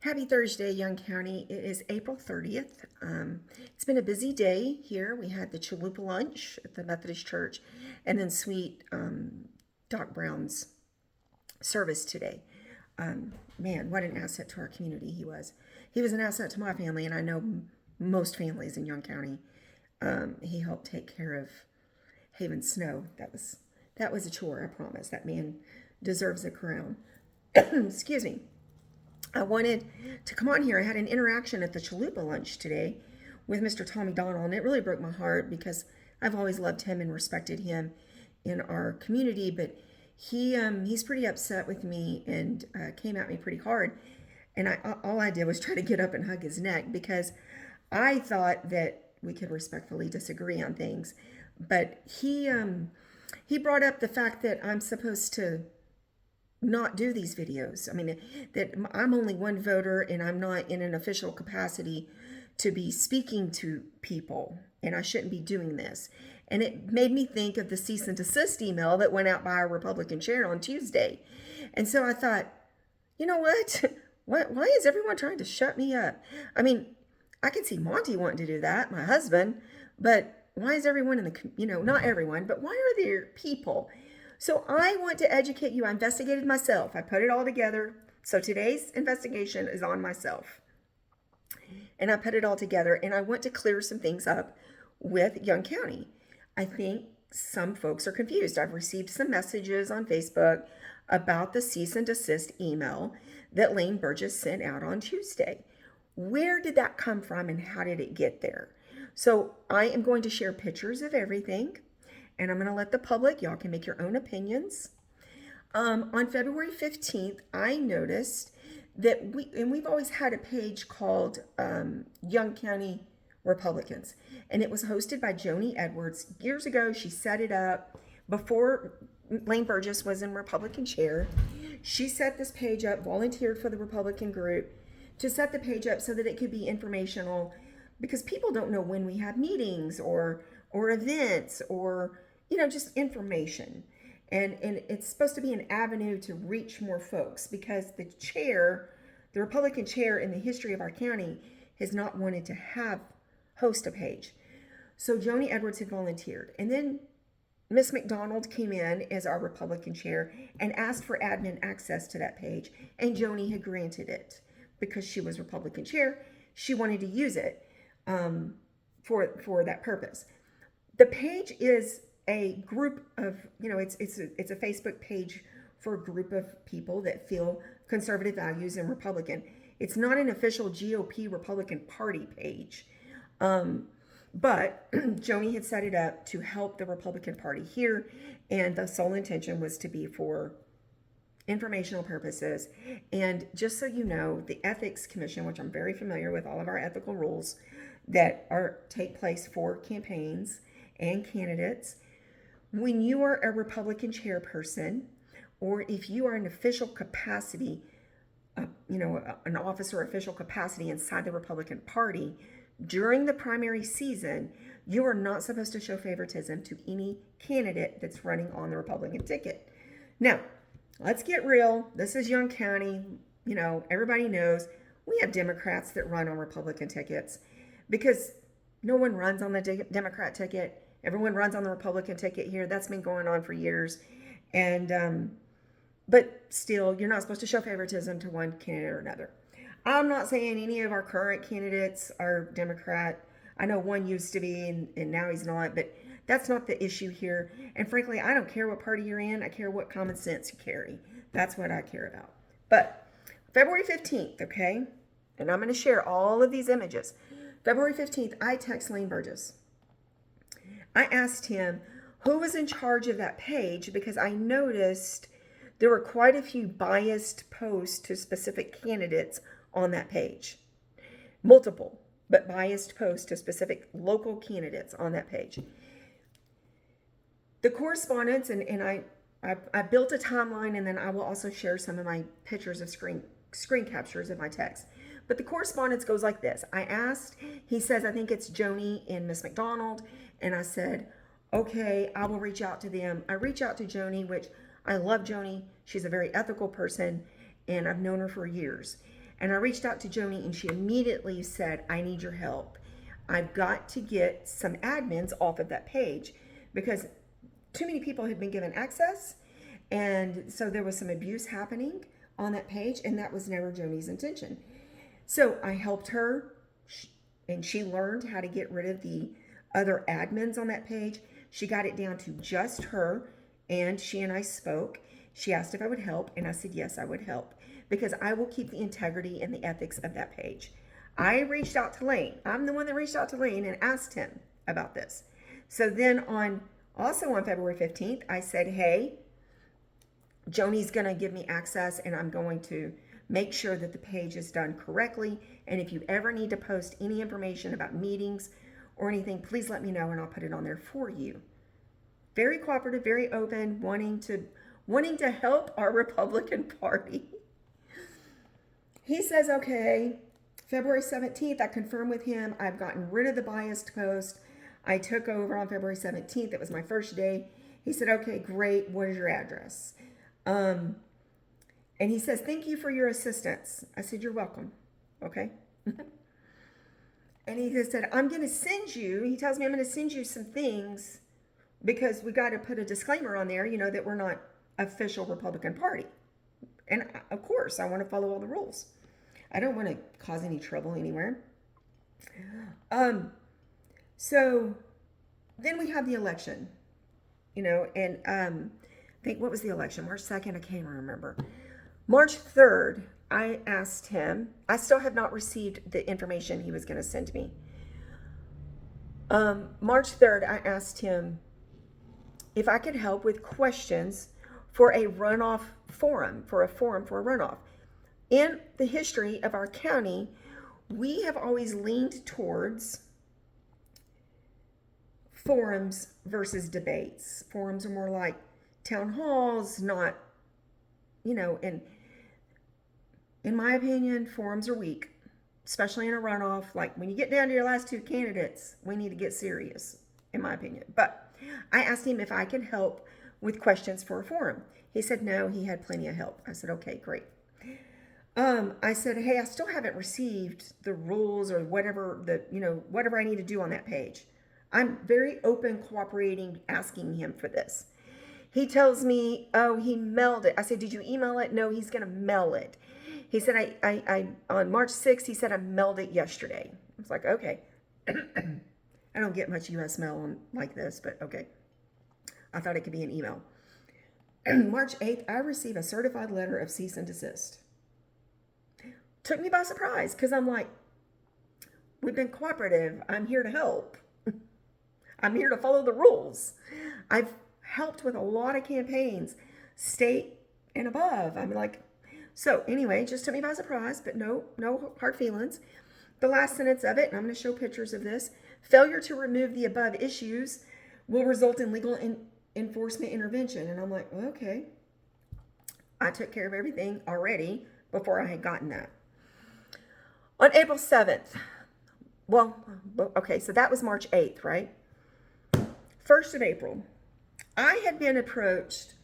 Happy Thursday, Young County. It is April 30th. It's been a busy day here. We had the chalupa lunch at the Methodist Church and then sweet Doc Brown's service today. Man, what an asset to our community he was. He was an asset to my family, and I know most families in Young County. He helped take care of Haven Snow. That was a chore, I promise. That man deserves a crown. Excuse me. I wanted to come on here. I had an interaction at the chalupa lunch today with Mr. Tommy Donald, and it really broke my heart because I've always loved him and respected him in our community. But he's pretty upset with me and came at me pretty hard. And all I did was try to get up and hug his neck because I thought that we could respectfully disagree on things. But he brought up the fact that I'm supposed to not do these videos. I mean, that I'm only one voter and I'm not in an official capacity to be speaking to people, and I shouldn't be doing this. And it made me think of the cease and desist email that went out by our Republican chair on Tuesday. And so I thought, you know what? Why is everyone trying to shut me up? I mean, I can see Monty wanting to do that, my husband, but why is everyone not everyone, but why are there people? So I want to educate you. I investigated myself. I put it all together. So today's investigation is on myself. And I put it all together, and I want to clear some things up with Young County. I think some folks are confused. I've received some messages on Facebook about the cease and desist email that Lane Burgess sent out on Tuesday. Where did that come from and how did it get there? So I am going to share pictures of everything. And I'm going to let the public, y'all can make your own opinions. On February 15th, I noticed that we've always had a page called Young County Republicans. And it was hosted by Joni Edwards. Years ago, she set it up before Lane Burgess was in Republican chair. She set this page up, volunteered for the Republican group to set the page up so that it could be informational, because people don't know when we have meetings or events or just information. And it's supposed to be an avenue to reach more folks, because the Republican chair in the history of our county has not wanted to host a page. So Joni Edwards had volunteered. And then Miss McDonald came in as our Republican chair and asked for admin access to that page. And Joni had granted it because she was Republican chair. She wanted to use it for that purpose. The page is a group of, it's a Facebook page for a group of people that feel conservative values and Republican. It's not an official GOP Republican Party page. But Joni had set it up to help the Republican Party here, and the sole intention was to be for informational purposes. And just so you know, the Ethics Commission, which I'm very familiar with, all of our ethical rules that take place for campaigns and candidates. When you are a Republican chairperson, or if you are an official capacity, an office or official capacity inside the Republican Party, during the primary season, you are not supposed to show favoritism to any candidate that's running on the Republican ticket. Now, let's get real. This is Young County. Everybody knows we have Democrats that run on Republican tickets because no one runs on the Democrat ticket. Everyone runs on the Republican ticket here. That's been going on for years. And, but still, you're not supposed to show favoritism to one candidate or another. I'm not saying any of our current candidates are Democrat. I know one used to be and now he's not, but that's not the issue here. And frankly, I don't care what party you're in. I care what common sense you carry. That's what I care about. But February 15th, okay? And I'm going to share all of these images. February 15th, I text Lane Burgess. I asked him who was in charge of that page because I noticed there were quite a few biased posts to specific candidates on that page. Multiple, but biased posts to specific local candidates on that page. The correspondence, and I built a timeline, and then I will also share some of my pictures of screen captures of my text. But the correspondence goes like this. I asked, he says, I think it's Joni and Miss McDonald. And I said, okay, I will reach out to them. I reach out to Joni, which I love Joni. She's a very ethical person, and I've known her for years. And I reached out to Joni, and she immediately said, I need your help. I've got to get some admins off of that page because too many people had been given access. And so there was some abuse happening on that page, and that was never Joni's intention. So I helped her, and she learned how to get rid of the other admins on that page. She got it down to just her, and she and I spoke. She asked if I would help, and I said yes, I would help, because I will keep the integrity and the ethics of that page. I reached out to Lane. I'm the one that reached out to Lane and asked him about this. So then also on February 15th, I said, hey, Joni's going to give me access, and I'm going to make sure that the page is done correctly. And if you ever need to post any information about meetings or anything, please let me know, and I'll put it on there for you. Very cooperative, very open, wanting to help our Republican Party. He says, okay, February 17th, I confirmed with him. I've gotten rid of the biased post. I took over on February 17th. It was my first day. He said, okay, great. What is your address? And he says, thank you for your assistance. I said, you're welcome. Okay. And he just said, he tells me I'm going to send you some things because we got to put a disclaimer on there, that we're not official Republican Party. And of course, I want to follow all the rules. I don't want to cause any trouble anywhere. So then we have the election, and I think, what was the election? March 2nd? I can't even remember. March 3rd, I asked him, I still have not received the information he was going to send me. March 3rd, I asked him if I could help with questions for a runoff forum, for a runoff. In the history of our county, we have always leaned towards forums versus debates. Forums are more like town halls, not, and in my opinion, forums are weak, especially in a runoff. Like when you get down to your last two candidates, we need to get serious, in my opinion. But I asked him if I could help with questions for a forum. He said no, he had plenty of help. I said, okay, great. I said, hey, I still haven't received the rules or whatever whatever I need to do on that page. I'm very open, cooperating, asking him for this. He tells me, oh, he mailed it. I said, did you email it? No, he's going to mail it. He said, I on March 6th, he said, I mailed it yesterday. I was like, okay. I don't get much U.S. mail like this, but okay. I thought it could be an email. March 8th, I received a certified letter of cease and desist. Took me by surprise because I'm like, we've been cooperative. I'm here to help. I'm here to follow the rules. I've helped with a lot of campaigns, state and above. I'm like, so anyway, just took me by surprise, but no hard feelings. The last sentence of it, and I'm going to show pictures of this, failure to remove the above issues will result in legal enforcement intervention. And I'm like, okay, I took care of everything already before I had gotten that. On April 7th, okay, so that was March 8th, right? 1st of April, I had been approached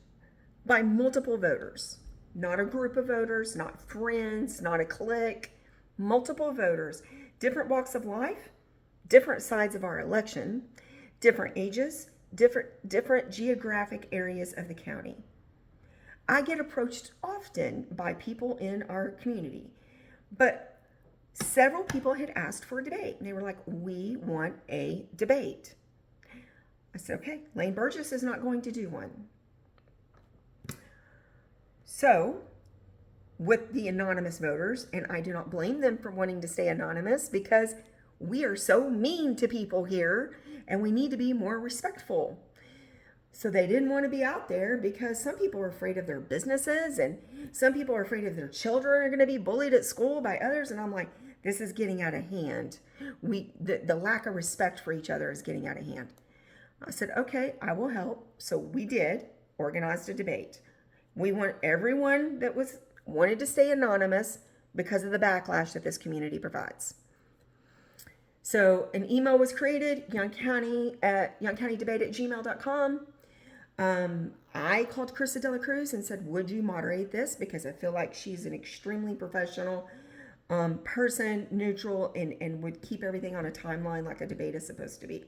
by multiple voters, not a group of voters, not friends, not a clique, multiple voters, different walks of life, different sides of our election, different ages, different geographic areas of the county. I get approached often by people in our community, but several people had asked for a debate, and they were like, we want a debate. I said, okay, Lane Burgess is not going to do one. So, with the anonymous voters, and I do not blame them for wanting to stay anonymous because we are so mean to people here, and we need to be more respectful. So they didn't want to be out there because some people are afraid of their businesses, and some people are afraid of their children are going to be bullied at school by others. And I'm like, this is getting out of hand. The lack of respect for each other is getting out of hand. I said, okay, I will help. So we did organize a debate. We want everyone that wanted to stay anonymous because of the backlash that this community provides. So an email was created, Young County Debate at gmail.com. I called Krista Dela Cruz and said, would you moderate this? Because I feel like she's an extremely professional person, neutral, and would keep everything on a timeline like a debate is supposed to be.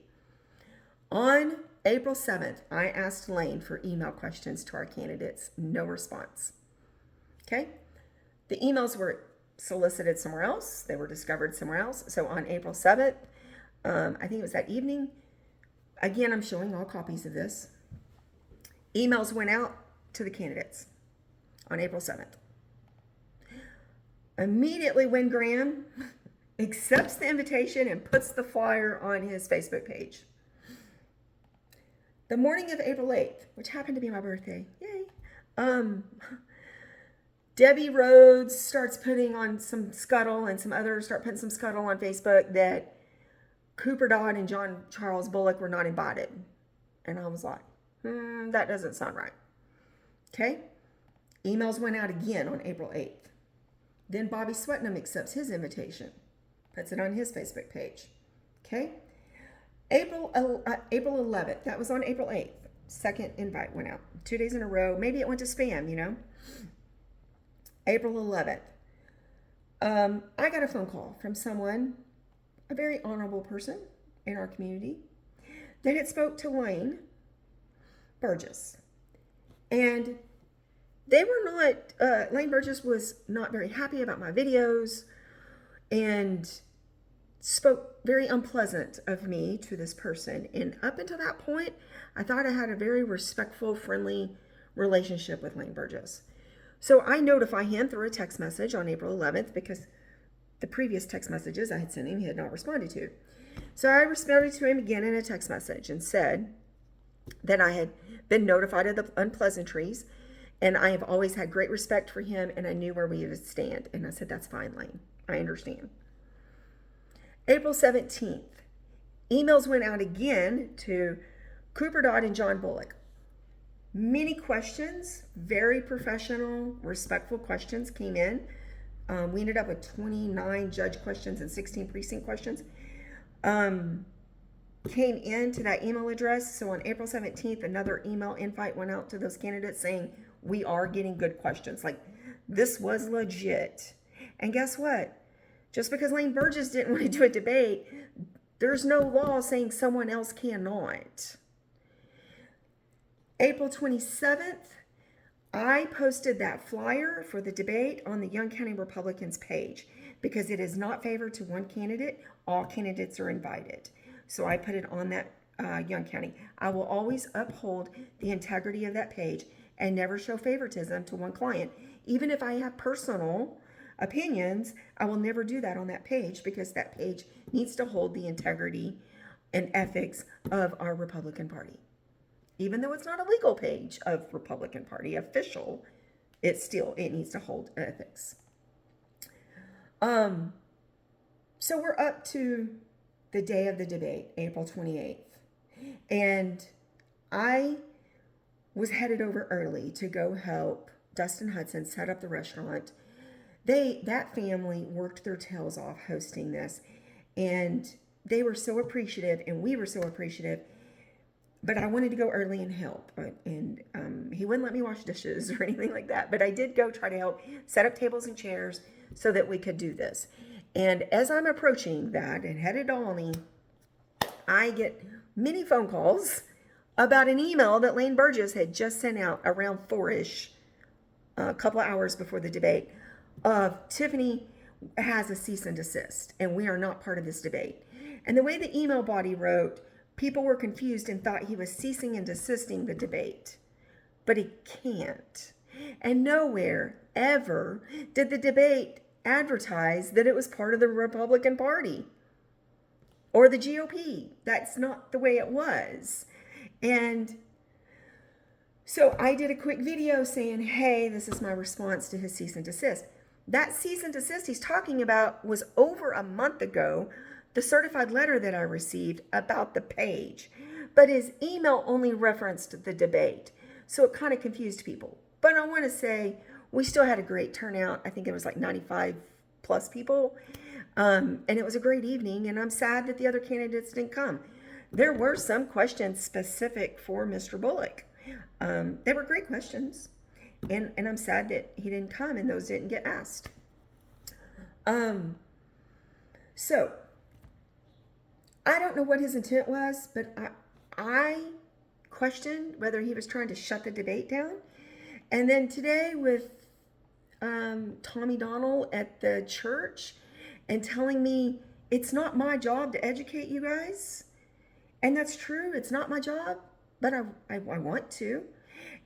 On April 7th, I asked Lane for email questions to our candidates. No response. Okay? The emails were solicited somewhere else. They were discovered somewhere else. So on April 7th, I think it was that evening, again, I'm showing all copies of this. Emails went out to the candidates on April 7th. Immediately, Wynn Graham accepts the invitation and puts the flyer on his Facebook page. The morning of April 8th, which happened to be my birthday, yay, Debbie Rhodes starts putting on some scuttle, and some others start putting some scuttle on Facebook that Cooper Dodd and John Charles Bullock were not invited. And I was like, that doesn't sound right. Okay. Emails went out again on April 8th. Then Bobby Swetnam accepts his invitation, puts it on his Facebook page. Okay. April 11th, that was on April 8th. Second invite went out. 2 days in a row. Maybe it went to spam, you know. April 11th. I got a phone call from someone, a very honorable person in our community, that had spoke to Lane Burgess. And they were not, Lane Burgess was not very happy about my videos and spoke very unpleasant of me to this person. And up until that point, I thought I had a very respectful, friendly relationship with Lane Burgess. So I notify him through a text message on April 11th because the previous text messages I had sent him, he had not responded to. So I responded to him again in a text message and said that I had been notified of the unpleasantries and I have always had great respect for him and I knew where we would stand. And I said, that's fine, Lane. I understand. April 17th, emails went out again to Cooper Dodd and John Bullock. Many questions, very professional, respectful questions came in. We ended up with 29 judge questions and 16 precinct questions. Came into that email address. So on April 17th, another email invite went out to those candidates saying, we are getting good questions. Like, this was legit. And guess what? Just because Lane Burgess didn't want to do a debate, there's no law saying someone else cannot. April 27th, I posted that flyer for the debate on the Young County Republicans page because it is not favored to one candidate. All candidates are invited. So I put it on that Young County. I will always uphold the integrity of that page and never show favoritism to one client. Even if I have personal opinions, I will never do that on that page because that page needs to hold the integrity and ethics of our Republican Party. Even though it's not a legal page of Republican Party, official, it needs to hold ethics. So we're up to the day of the debate, April 28th. And I was headed over early to go help Dustin Hudson set up the restaurant. That family worked their tails off hosting this. And they were so appreciative, and we were so appreciative. But I wanted to go early and help, and he wouldn't let me wash dishes or anything like that. But I did go try to help set up tables and chairs so that we could do this. And as I'm approaching that and headed to Olney, I get many phone calls about an email that Lane Burgess had just sent out around 4-ish, a couple of hours before the debate, of Tiffany has a cease and desist, and we are not part of this debate. And the way the email body wrote, people were confused and thought he was ceasing and desisting the debate. But he can't. And nowhere ever did the debate advertise that it was part of the Republican Party or the GOP. That's not the way it was. And so I did a quick video saying, hey, this is my response to his cease and desist. That cease and desist he's talking about was over a month ago, the certified letter that I received about the page. But his email only referenced the debate. So it kind of confused people. But I want to say we still had a great turnout. I think it was like 95 plus people. And it was a great evening. And I'm sad that the other candidates didn't come. There were some questions specific for Mr. Bullock. They were great questions. And I'm sad that he didn't come and those didn't get asked. Um, so I don't know what his intent was, but I questioned whether he was trying to shut the debate down. And then today with Tommy Donald at the church and telling me it's not my job to educate you guys. And that's true. It's not my job, but I want to.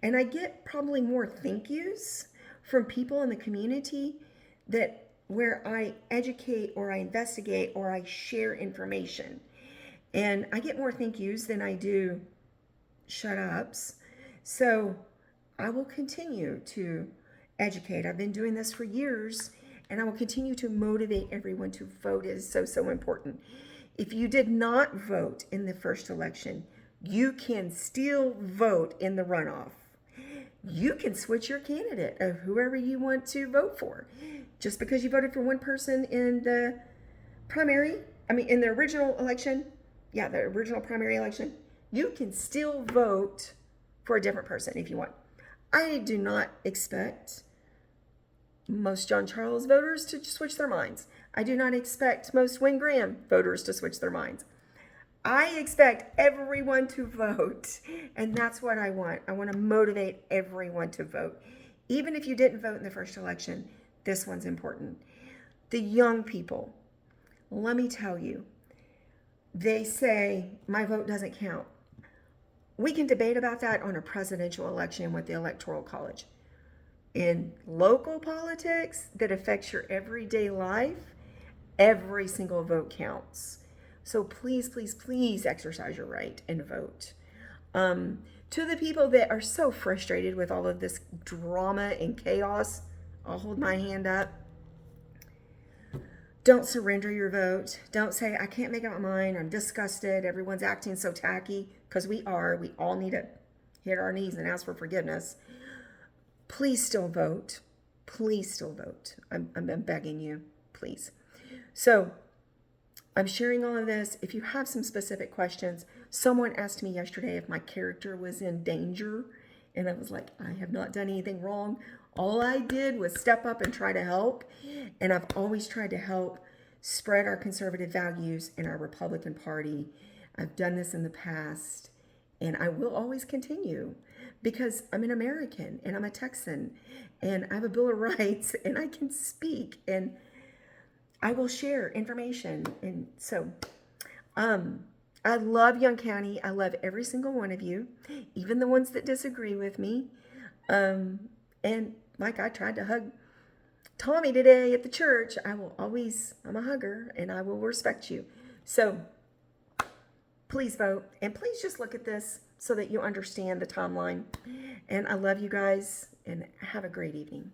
And I get probably more thank yous from people in the community that where I educate or I investigate or I share information. And I get more thank yous than I do shut ups. So I will continue to educate. I've been doing this for years, and I will continue to motivate everyone to vote. It is so, so important. If you did not vote in the first election, you can still vote in the runoff. You can switch your candidate of whoever you want to vote for. Just because you voted for one person in the in the original election, the original primary election, you can still vote for a different person if you want. I do not expect most John Charles voters to switch their minds. I do not expect most Wayne Graham voters to switch their minds. I expect everyone to vote, and that's what I want. I want to motivate everyone to vote. Even if you didn't vote in the first election, this one's important. The young people, let me tell you, they say my vote doesn't count. We can debate about that on a presidential election with the Electoral College. In local politics that affects your everyday life, every single vote counts. So please, please, please exercise your right and vote. To the people that are so frustrated with all of this drama and chaos, I'll hold my hand up. Don't surrender your vote. Don't say, I can't make up my mind. I'm disgusted. Everyone's acting so tacky, because we are. We all need to hit our knees and ask for forgiveness. Please still vote. Please still vote. I'm begging you, please. So I'm sharing all of this. If you have some specific questions, someone asked me yesterday if my character was in danger. And I was like, I have not done anything wrong. All I did was step up and try to help. And I've always tried to help spread our conservative values in our Republican Party. I've done this in the past, and I will always continue because I'm an American and I'm a Texan and I have a Bill of Rights and I can speak and I will share information. And so, I love Young County. I love every single one of you, even the ones that disagree with me. And like I tried to hug Tommy today at the church, I'm a hugger and I will respect you. So please vote and please just look at this so that you understand the timeline. And I love you guys and have a great evening.